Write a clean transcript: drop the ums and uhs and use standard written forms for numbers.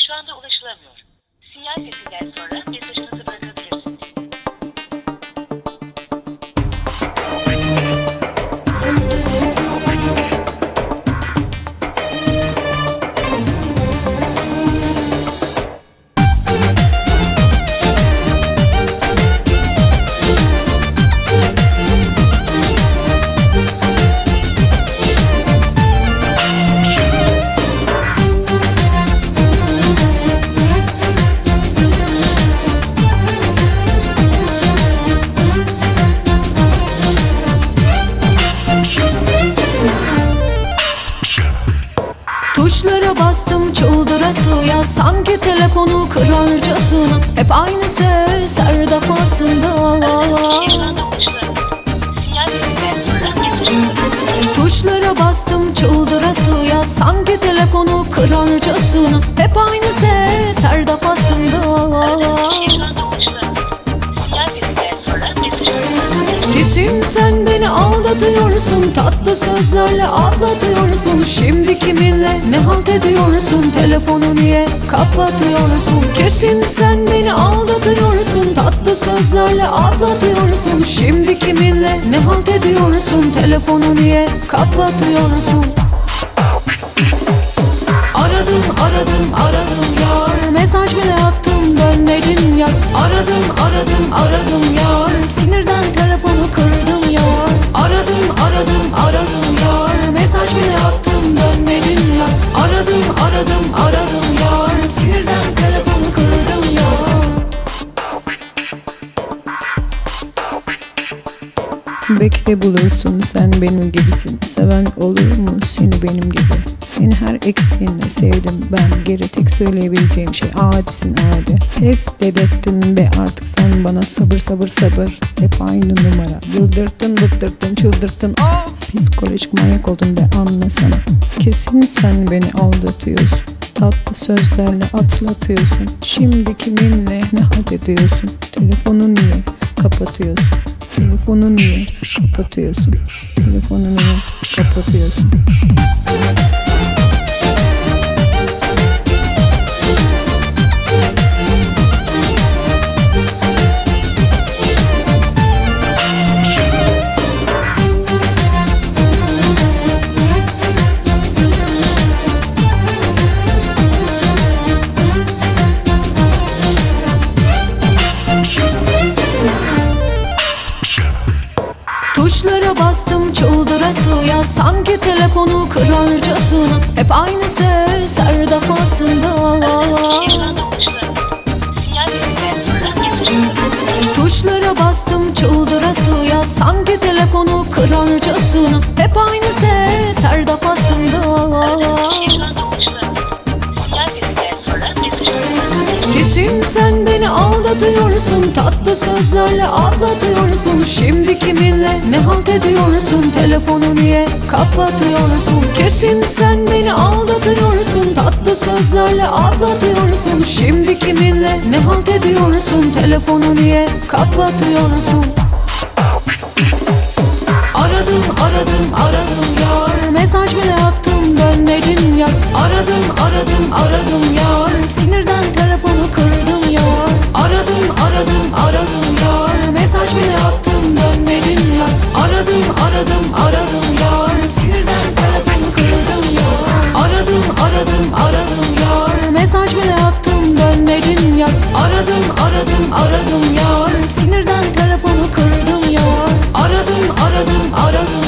şu anda ulaşılamıyor. Sinyal sesinden sonra mesajınızı bırakabilirsiniz. Tuşlara bastım çıldırasıya, sanki telefonu kırarcasına. Hep aynı ses her defasında. Tuşlara bastım çıldırasıya, sanki telefonu kırarcasına. Hep aynı ses her defasında. Kesin sen beni aldatıyorsun, tatlı sözlerle aldatıyorsun. Şimdi kiminle ne halt ediyorsun, telefonu niye kapatıyorsun? Kesin sen beni aldatıyorsun, tatlı sözlerle aldatıyorsun. Şimdi kiminle ne halt ediyorsun, telefonu niye kapatıyorsun? Aradım aradım aradım yar, mesaj bile attım dönmedin ya. Aradım aradım aradım yar, sinirden telefonu kırdım ya. Aradım aradım aradım yar, mesaj bile attım dönmedin ya. Aradım aradım aradım yar, sinirden telefonu kırdım ya. Belki de bulursun, sen benim gibisin. Seven olur mu seni benim gibi? Seni her eksiğinle sevdim ben. Geri tek söyleyebileceğim şey adisin adi. Pes dedirttin be artık sen bana, sabır sabır sabır. Hep aynı numara, yıldırttın bıktırttın çıldırttın. Psikolojik manyak oldun be, anlasana. Kesin sen beni aldatıyorsun, tatlı sözlerle atlatıyorsun. Şimdi kiminle ne halt ediyorsun, telefonu niye kapatıyorsun? Telefonu niye kapatıyorsun? Telefonu niye kapatıyorsun? Tuşlara bastım çıldırasıya, sanki telefonu kırarcasına. Hep aynı ses her defasında. Tuşlara bastım çıldırasıya, sanki telefonu kırarcasına. Hep aynı ses her defasında. Kesin sen beni aldatıyorsun, tatlı sözlerle aldatıyorsun. Şimdi kiminle ne halt ediyorsun, telefonu niye kapatıyorsun? Kesin sen beni aldatıyorsun, tatlı sözlerle aldatıyorsun. Şimdi kiminle ne halt ediyorsun, telefonu niye kapatıyorsun? Aradım aradım aradım yar, mesaj bile attım dönmedin ya. Aradım aradım aradım yar, sinirden telefonu kırdım ya. Aradım aradım aradım yar, mesaj bile attım dönmedin ya. Aradım aradım aradım yar, sinirden telefonu kırdım ya. Aradım aradım aradım yar, mesaj bile attım dönmedin ya. Aradım aradım aradım yar, sinirden telefonu kırdım ya. Aradım aradım aradım